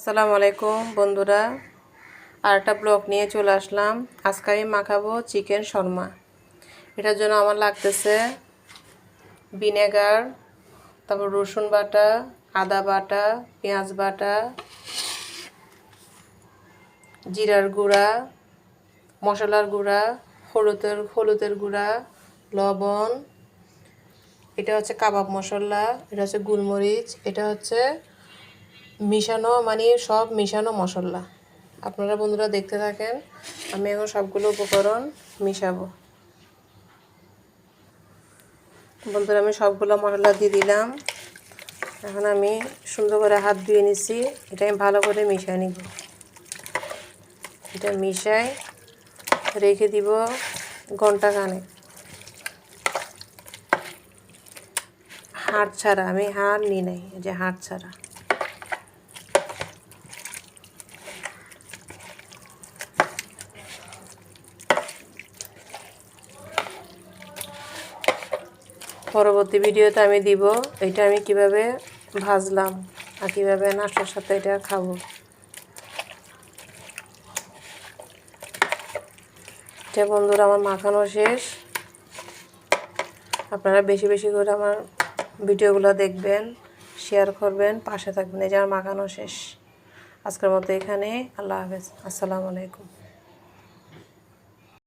আসসালামু আলাইকুম বন্ধুরা, আর একটা ব্লগ নিয়ে চলে আসলাম। আজকে আমি মাখাবো চিকেন শর্মা। এটার জন্য আমার লাগতেছে ভিনেগার, তারপর রসুন বাটা, আদা বাটা, পেঁয়াজ বাটা, জিরার গুঁড়া, মশলার গুঁড়া, হলুদের গুঁড়া, লবণ, এটা হচ্ছে কাবাব মশলা, এটা হচ্ছে গোলমরিচ, এটা হচ্ছে মিশানো সব মিশানো মশলা। আপনারা বন্ধুরা দেখতে থাকেন, আমি এখন সবগুলো উপকরণ মিশাবো। বন্ধুরা আমি সবগুলো মশলা দিয়ে দিলাম। এখন আমি সুন্দর করে হাত ধুয়ে নিচ্ছি। এটা আমি ভালো করে মিশিয়ে নিব। এটা মিশাই রেখে দিব ঘন্টা খানেক। হাড় ছাড়া, আমি হাড় নিই নাই, এই যে হাড় ছাড়া। পরবর্তী ভিডিওতে আমি দিব এটা আমি কিভাবে ভাজলাম আর কিভাবে নাস্তার সাথে এটা খাবো। এটা বন্ধুরা আমার মাখানো শেষ। আপনারা বেশি বেশি করে আমার ভিডিওগুলো দেখবেন, শেয়ার করবেন, পাশে থাকবেন। এই যে আমার মাখানো শেষ। আজকের মতো এখানে। আল্লাহ হাফেজ। আসসালামু আলাইকুম।